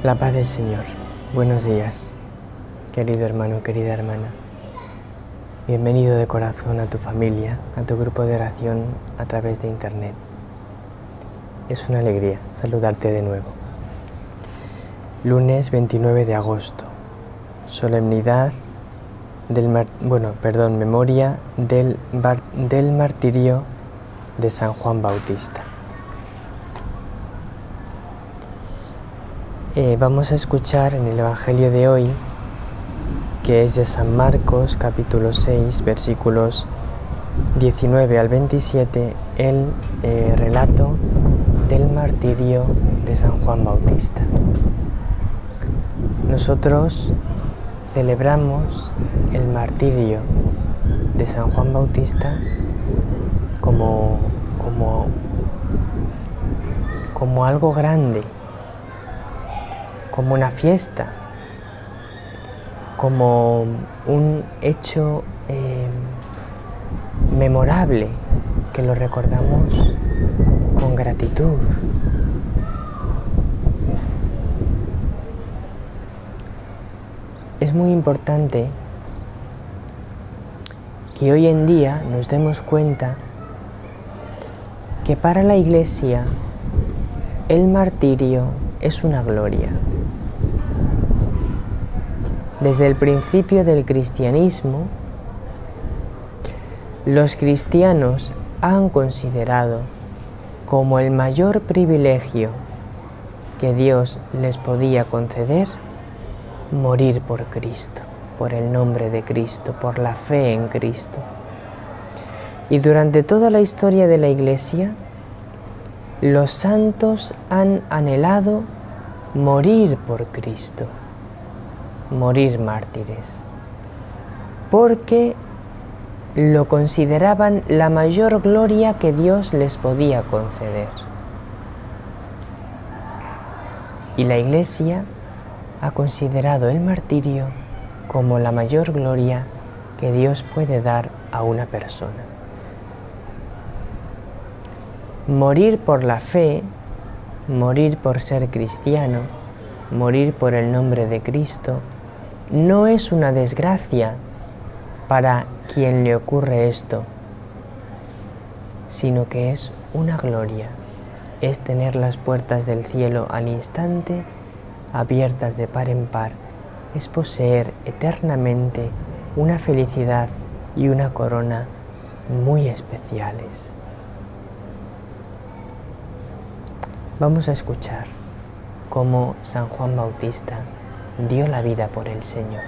La paz del Señor. Buenos días, querido hermano, querida hermana. Bienvenido de corazón a tu familia, a tu grupo de oración a través de internet. Es una alegría saludarte de nuevo. Lunes 29 de agosto, solemnidad memoria del martirio de San Juan Bautista. Vamos a escuchar en el Evangelio de hoy, que es de San Marcos, capítulo 6, versículos 19 al 27, el relato del martirio de San Juan Bautista. Nosotros celebramos el martirio de San Juan Bautista como algo grande, como una fiesta, como un hecho memorable que lo recordamos con gratitud. Es muy importante que hoy en día nos demos cuenta que para la Iglesia el martirio es una gloria. Desde el principio del cristianismo, los cristianos han considerado como el mayor privilegio que Dios les podía conceder morir por Cristo, por el nombre de Cristo, por la fe en Cristo. Y durante toda la historia de la Iglesia, los santos han anhelado morir por Cristo, morir mártires, porque lo consideraban la mayor gloria que Dios les podía conceder. Y la Iglesia ha considerado el martirio como la mayor gloria que Dios puede dar a una persona. Morir por la fe, morir por ser cristiano, morir por el nombre de Cristo, no es una desgracia para quien le ocurre esto, sino que es una gloria, es tener las puertas del cielo al instante abiertas de par en par, es poseer eternamente una felicidad y una corona muy especiales. Vamos a escuchar cómo San Juan Bautista dio la vida por el Señor.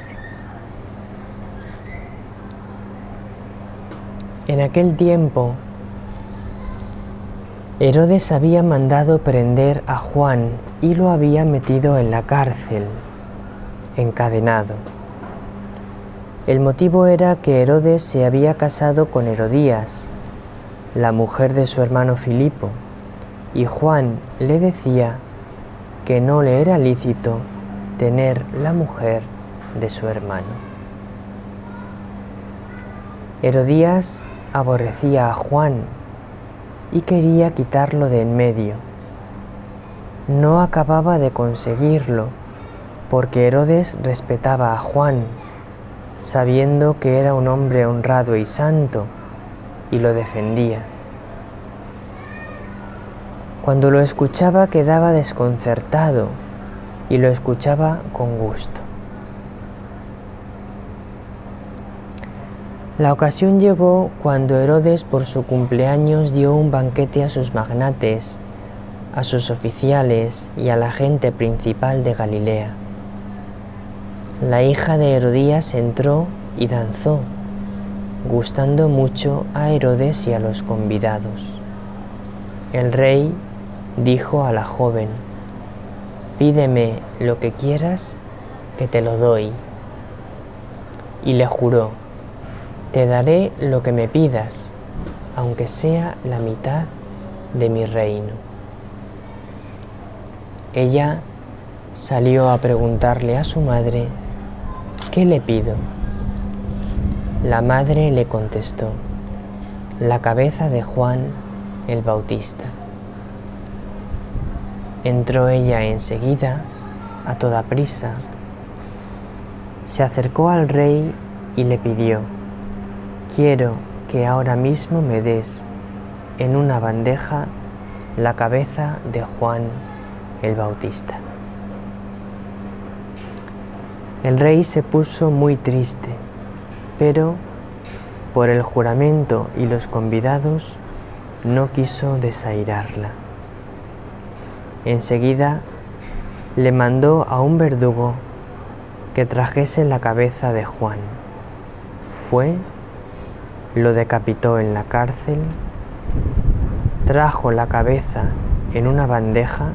En aquel tiempo, Herodes había mandado prender a Juan y lo había metido en la cárcel, encadenado. El motivo era que Herodes se había casado con Herodías, la mujer de su hermano Filipo, y Juan le decía que no le era lícito tener la mujer de su hermano. Herodías aborrecía a Juan y quería quitarlo de en medio. No acababa de conseguirlo, porque Herodes respetaba a Juan, sabiendo que era un hombre honrado y santo, y lo defendía. Cuando lo escuchaba quedaba desconcertado, y lo escuchaba con gusto. La ocasión llegó cuando Herodes por su cumpleaños dio un banquete a sus magnates, a sus oficiales y a la gente principal de Galilea. La hija de Herodías entró y danzó, gustando mucho a Herodes y a los convidados. El rey dijo a la joven: «Pídeme lo que quieras, que te lo doy». Y le juró: «Te daré lo que me pidas, aunque sea la mitad de mi reino». Ella salió a preguntarle a su madre: «¿Qué le pido?». La madre le contestó: «La cabeza de Juan el Bautista». Entró ella enseguida a toda prisa, se acercó al rey y le pidió: «Quiero que ahora mismo me des en una bandeja la cabeza de Juan el Bautista». El rey se puso muy triste, pero por el juramento y los convidados no quiso desairarla. Enseguida le mandó a un verdugo que trajese la cabeza de Juan. Fue, lo decapitó en la cárcel, trajo la cabeza en una bandeja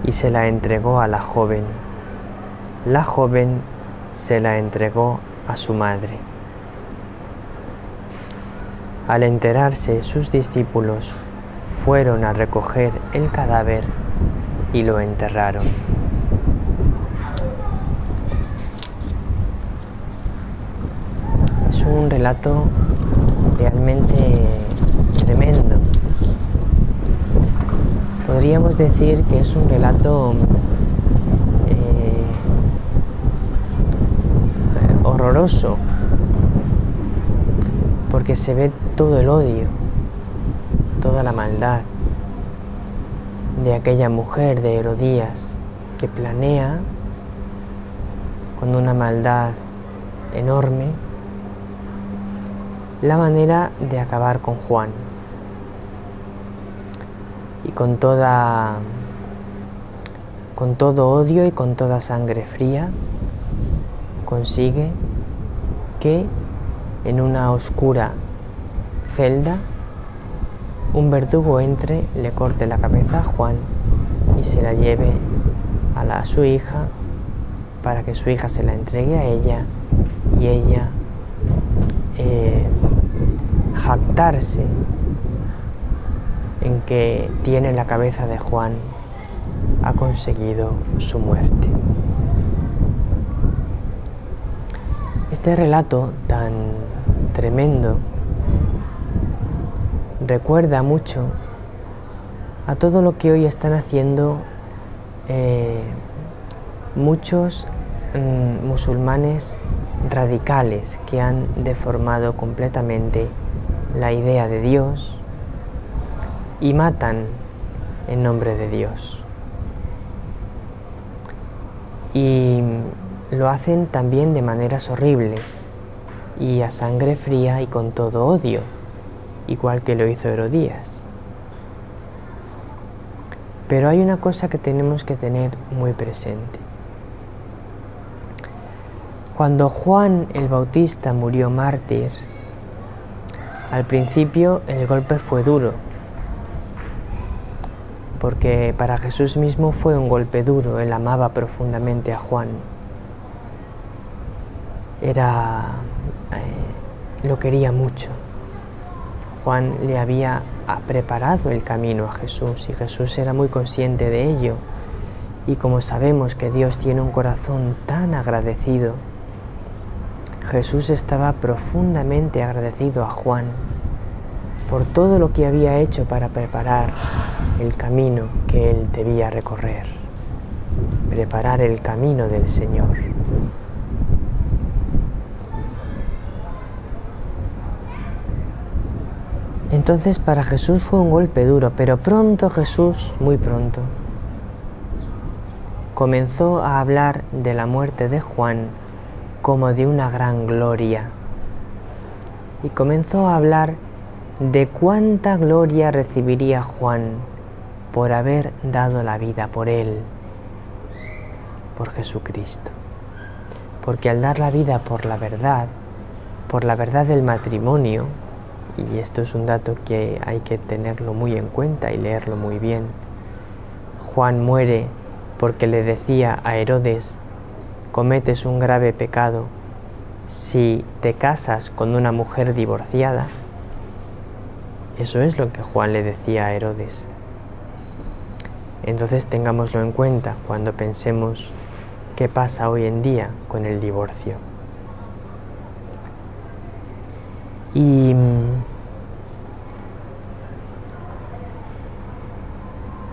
y se la entregó a la joven. La joven se la entregó a su madre. Al enterarse, sus discípulos fueron a recoger el cadáver y lo enterraron. Es un relato realmente tremendo. Podríamos decir que es un relato horroroso, porque se ve todo el odio, toda la maldad de aquella mujer de Herodías que planea con una maldad enorme la manera de acabar con Juan. Y con todo odio y con toda sangre fría consigue que en una oscura celda un verdugo entre, le corte la cabeza a Juan y se la lleve a su hija para que su hija se la entregue a ella y ella jactarse en que tiene la cabeza de Juan, ha conseguido su muerte. Este relato tan tremendo recuerda mucho a todo lo que hoy están haciendo muchos musulmanes radicales que han deformado completamente la idea de Dios y matan en nombre de Dios. Y lo hacen también de maneras horribles y a sangre fría y con todo odio, igual que lo hizo Herodías. Pero hay una cosa que tenemos que tener muy presente. Cuando Juan el Bautista murió mártir, al principio el golpe fue duro, porque para Jesús mismo fue un golpe duro. Él amaba profundamente a Juan. Lo quería mucho. Juan le había preparado el camino a Jesús y Jesús era muy consciente de ello. Y como sabemos que Dios tiene un corazón tan agradecido, Jesús estaba profundamente agradecido a Juan por todo lo que había hecho para preparar el camino que él debía recorrer, preparar el camino del Señor. Entonces para Jesús fue un golpe duro, pero pronto Jesús, muy pronto, comenzó a hablar de la muerte de Juan como de una gran gloria. Y comenzó a hablar de cuánta gloria recibiría Juan por haber dado la vida por él, por Jesucristo. Porque al dar la vida por la verdad del matrimonio, y esto es un dato que hay que tenerlo muy en cuenta y leerlo muy bien, Juan muere porque le decía a Herodes: cometes un grave pecado si te casas con una mujer divorciada. Eso es lo que Juan le decía a Herodes. Entonces tengámoslo en cuenta cuando pensemos qué pasa hoy en día con el divorcio. Y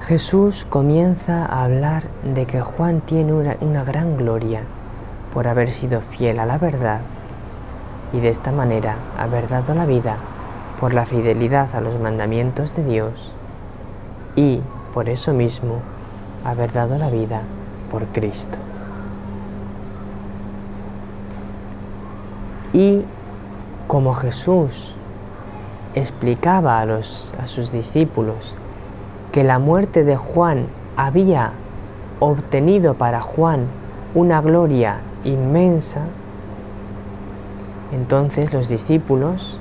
Jesús comienza a hablar de que Juan tiene una gran gloria por haber sido fiel a la verdad y de esta manera haber dado la vida por la fidelidad a los mandamientos de Dios y, por eso mismo, haber dado la vida por Cristo. Y como Jesús explicaba a sus discípulos que la muerte de Juan había obtenido para Juan una gloria inmensa, entonces los discípulos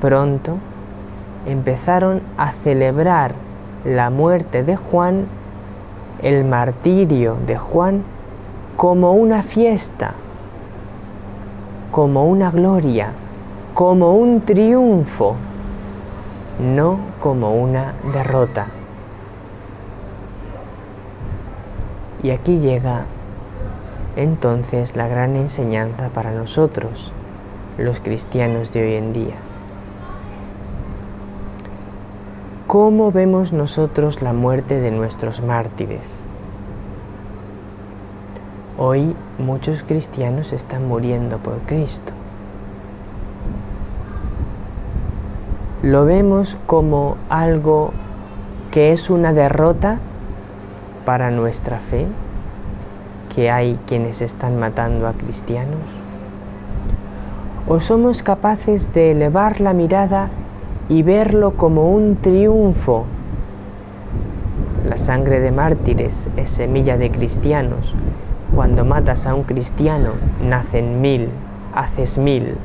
pronto empezaron a celebrar la muerte de Juan, el martirio de Juan, como una fiesta, como una gloria, como un triunfo, no como una derrota. Y aquí llega entonces la gran enseñanza para nosotros, los cristianos de hoy en día. ¿Cómo vemos nosotros la muerte de nuestros mártires? Hoy muchos cristianos están muriendo por Cristo. ¿Lo vemos como algo que es una derrota para nuestra fe? ¿Que hay quienes están matando a cristianos? ¿O somos capaces de elevar la mirada y verlo como un triunfo? La sangre de mártires es semilla de cristianos. Cuando matas a un cristiano, nacen 1000, haces 1000.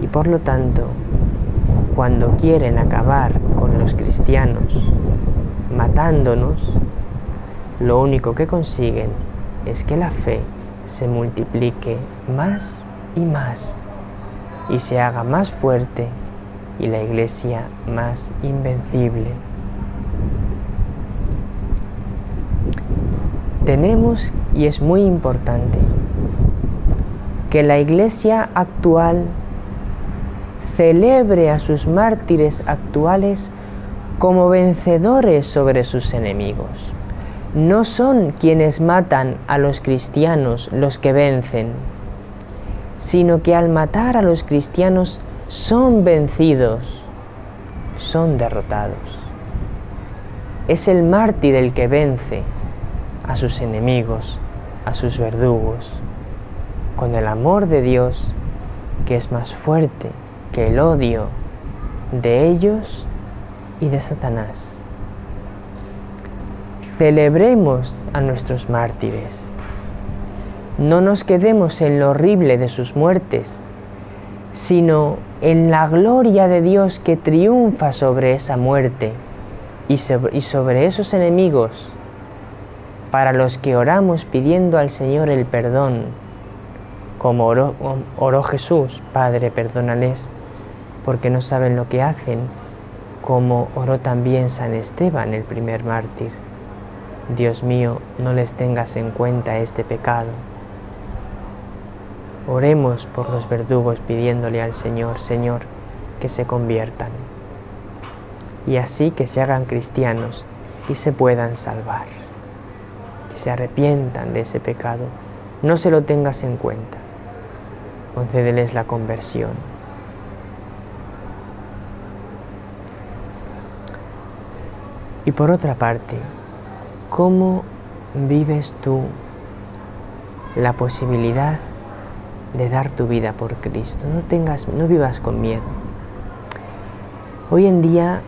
Y por lo tanto, cuando quieren acabar con los cristianos matándonos, lo único que consiguen es que la fe se multiplique más y más y se haga más fuerte y la Iglesia más invencible. Tenemos, y es muy importante, que la Iglesia actual celebre a sus mártires actuales como vencedores sobre sus enemigos. No son quienes matan a los cristianos los que vencen, sino que al matar a los cristianos son vencidos, son derrotados. Es el mártir el que vence a sus enemigos, a sus verdugos, con el amor de Dios, que es más fuerte que el odio de ellos y de Satanás. Celebremos a nuestros mártires. No nos quedemos en lo horrible de sus muertes, sino en la gloria de Dios que triunfa sobre esa muerte y sobre esos enemigos, para los que oramos pidiendo al Señor el perdón, como oró Jesús: Padre, perdónales, porque no saben lo que hacen, como oró también San Esteban, el primer mártir: Dios mío, no les tengas en cuenta este pecado. Oremos por los verdugos pidiéndole al Señor: Señor, que se conviertan, y así que se hagan cristianos y se puedan salvar, que se arrepientan de ese pecado. No se lo tengas en cuenta, concédeles la conversión. Y por otra parte, ¿cómo vives tú la posibilidad de dar tu vida por Cristo? No vivas con miedo. Hoy en día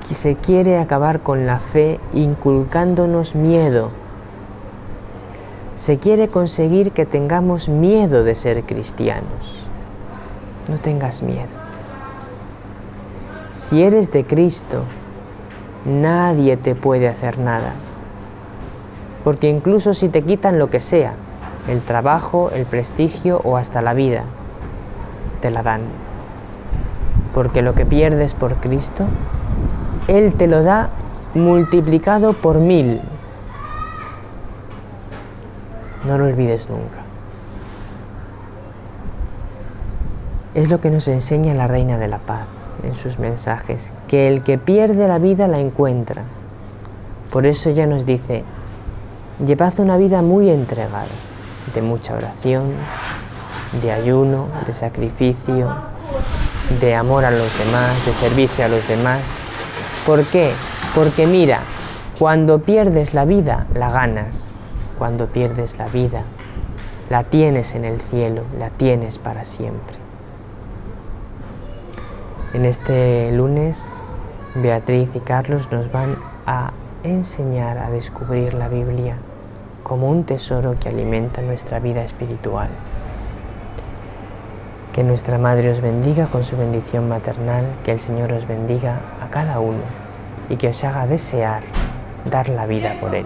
se quiere acabar con la fe inculcándonos miedo. Se quiere conseguir que tengamos miedo de ser cristianos. No tengas miedo. Si eres de Cristo, nadie te puede hacer nada. Porque incluso si te quitan lo que sea, el trabajo, el prestigio o hasta la vida, te la dan. Porque lo que pierdes por Cristo, Él te lo da multiplicado por 1000. No lo olvides nunca. Es lo que nos enseña la Reina de la Paz en sus mensajes, que el que pierde la vida la encuentra. Por eso ella nos dice, llevad una vida muy entregada, de mucha oración, de ayuno, de sacrificio, de amor a los demás, de servicio a los demás. ¿Por qué? Porque mira, cuando pierdes la vida, la ganas. Cuando pierdes la vida, la tienes en el cielo, la tienes para siempre. En este lunes, Beatriz y Carlos nos van a enseñar a descubrir la Biblia como un tesoro que alimenta nuestra vida espiritual. Que nuestra Madre os bendiga con su bendición maternal, que el Señor os bendiga a cada uno y que os haga desear dar la vida por Él.